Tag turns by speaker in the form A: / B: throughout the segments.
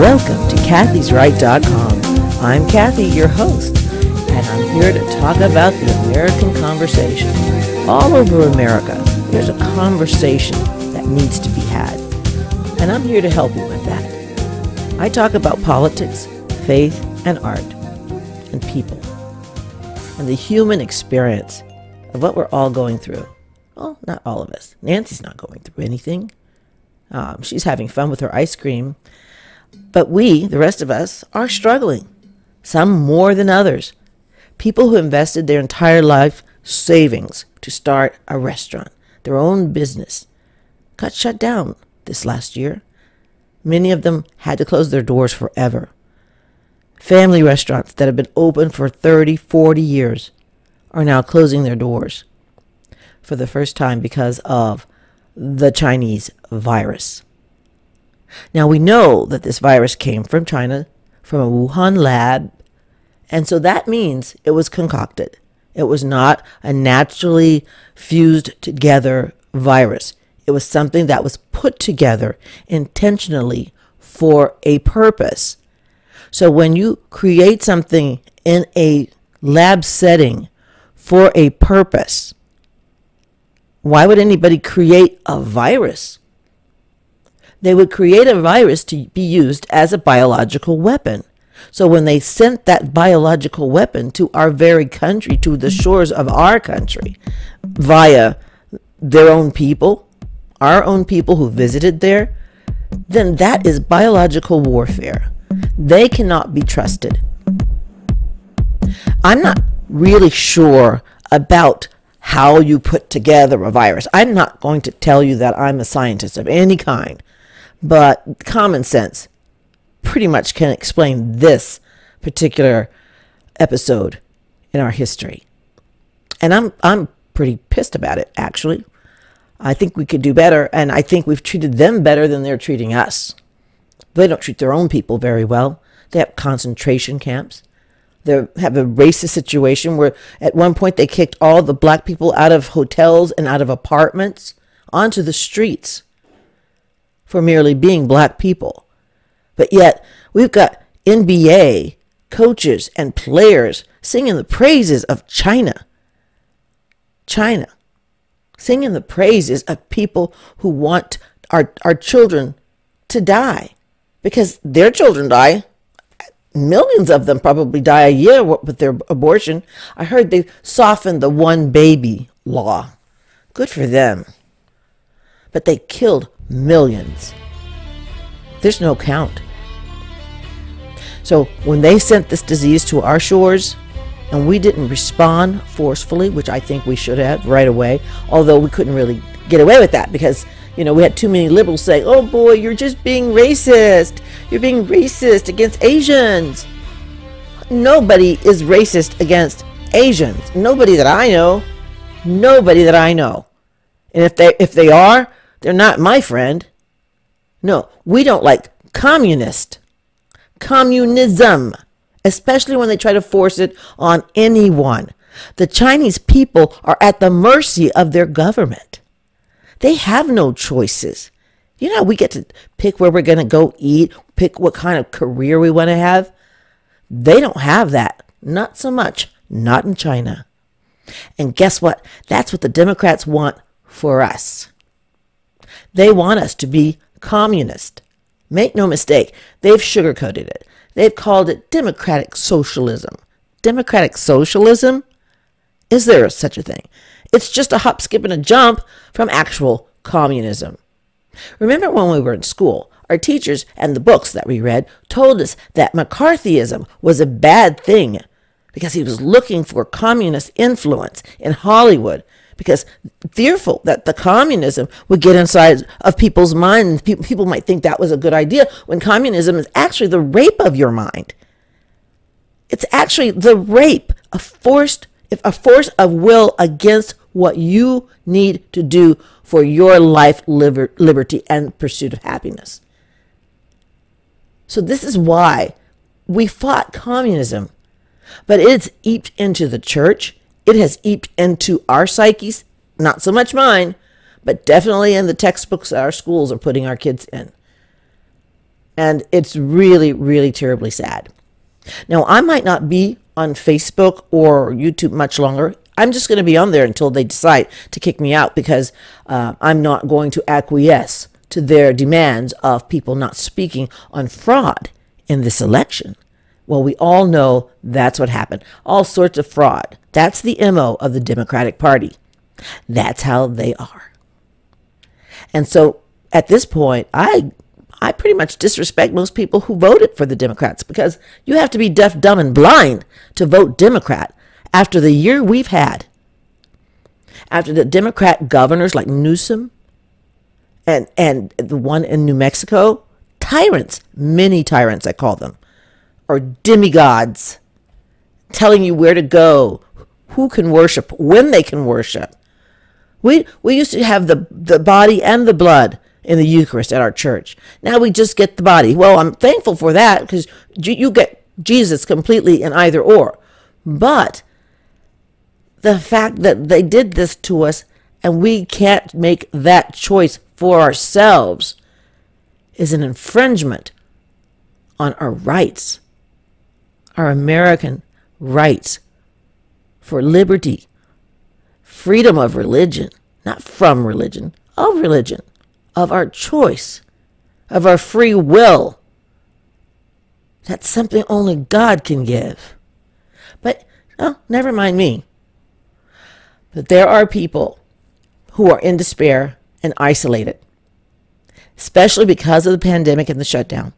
A: Welcome to kathysright.com. I'm Kathy, your host, and I'm here to talk about the American conversation. All over America, there's a conversation that needs to be had, and I'm here to help you with that. I talk about politics, faith, and art, and people, and the human experience of what we're all going through. Well, not all of us. Nancy's not going through anything. She's having fun with her ice cream. But we, the rest of us, are struggling. Some more than others. People who invested their entire life savings to start a restaurant, their own business, got shut down this last year. Many of them had to close their doors forever. Family restaurants that have been open for 30, 40 years are now closing their doors for the first time because of the Chinese virus. Now, we know that this virus came from China, from a Wuhan lab, and so that means it was concocted. It was not a naturally fused together virus. It was something that was put together intentionally for a purpose. So when you create something in a lab setting for a purpose, why would anybody create a virus? They would create a virus to be used as a biological weapon. So when they sent that biological weapon to our very country, to the shores of our country, via their own people, our own people who visited there, then that is biological warfare. They cannot be trusted. I'm not really sure about how you put together a virus. I'm not going to tell you that I'm a scientist of any kind. But common sense pretty much can explain this particular episode in our history. And I'm pretty pissed about it, actually. I think we could do better, and I think we've treated them better than they're treating us. They don't treat their own people very well. They have concentration camps. They have a racist situation where at one point they kicked all the black people out of hotels and out of apartments onto the streets for merely being black people. But yet we've got NBA coaches and players singing the praises of China. China. Singing the praises of people who want our children to die. Because their children die. Millions of them probably die a year with their abortion. I heard they softened the one baby law. Good for them. But they killed millions. There's no count. So when they sent this disease to our shores and we didn't respond forcefully, which I think we should have right away, although we couldn't really get away with that because, you know, we had too many liberals saying, oh boy, you're just being racist. You're being racist against Asians. Nobody is racist against Asians. Nobody that I know. Nobody that I know. And if they are, they're not my friend. No, we don't like communism, especially when they try to force it on anyone. The Chinese people are at the mercy of their government. They have no choices. You know, we get to pick where we're going to go eat, pick what kind of career we want to have. They don't have that. Not so much. Not in China. And guess what? That's what the Democrats want for us. They want us to be communist. Make no mistake, they've sugarcoated it. They've called it democratic socialism. Democratic socialism? Is there such a thing? It's just a hop, skip, and a jump from actual communism. Remember when we were in school, our teachers and the books that we read told us that McCarthyism was a bad thing because he was looking for communist influence in Hollywood, because fearful that the communism would get inside of people's minds. People might think that was a good idea when communism is actually the rape of your mind. It's actually the rape, a force of will against what you need to do for your life, liberty, and pursuit of happiness. So this is why we fought communism. But it's eeped into the church. It has eeped into our psyches, not so much mine, but definitely in the textbooks that our schools are putting our kids in. And it's really, really terribly sad. Now, I might not be on Facebook or YouTube much longer. I'm just going to be on there until they decide to kick me out, because I'm not going to acquiesce to their demands of people not speaking on fraud in this election. Well, we all know that's what happened. All sorts of fraud. That's the MO of the Democratic Party. That's how they are. And so at this point, I pretty much disrespect most people who voted for the Democrats, because you have to be deaf, dumb, and blind to vote Democrat after the year we've had. After the Democrat governors like Newsom and the one in New Mexico, tyrants, many tyrants I call them, or demigods, telling you where to go, who can worship, when they can worship. We used to have the body and the blood in the Eucharist at our church. Now we just get the body. Well, I'm thankful for that, because you get Jesus completely in either or. But the fact that they did this to us and we can't make that choice for ourselves is an infringement on our rights, our American rights for liberty, freedom of religion, not from religion, of our choice, of our free will. That's something only God can give. But, never mind me. But there are people who are in despair and isolated, especially because of the pandemic and the shutdown.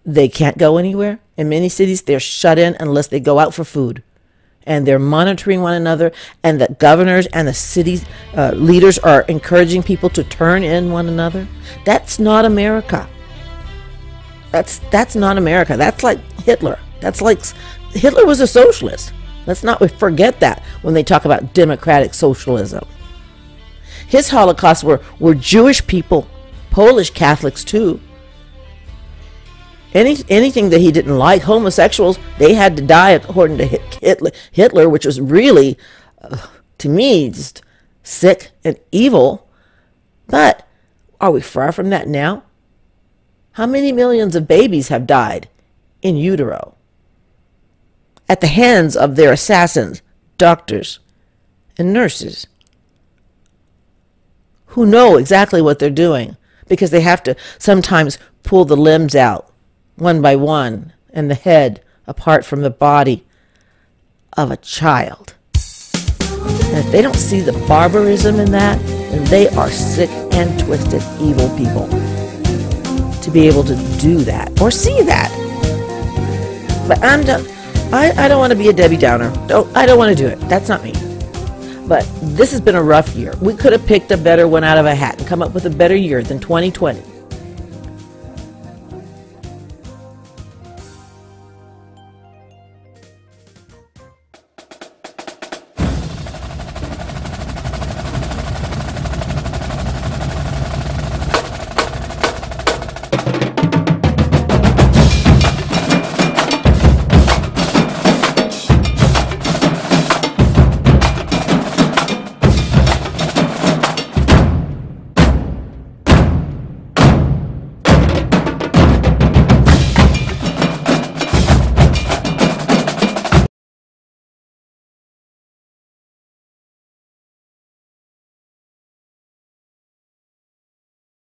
A: They can't go anywhere. In many cities, they're shut in unless they go out for food. And they're monitoring one another, and the governors and the city's leaders are encouraging people to turn in one another. That's not America. That's not America. That's like Hitler. That's like Hitler was a socialist. Let's not forget that when they talk about democratic socialism. His Holocaust were Jewish people, Polish Catholics too. Anything that he didn't like, homosexuals, they had to die according to Hitler, which was really, to me, just sick and evil. But are we far from that now? How many millions of babies have died in utero at the hands of their assassins, doctors, and nurses, who know exactly what they're doing, because they have to sometimes pull the limbs out one by one, and the head apart from the body of a child. And if they don't see the barbarism in that, then they are sick and twisted, evil people to be able to do that or see that. But I don't want to be a Debbie Downer. I don't want to do it. That's not me. But this has been a rough year. We could have picked a better one out of a hat and come up with a better year than 2020.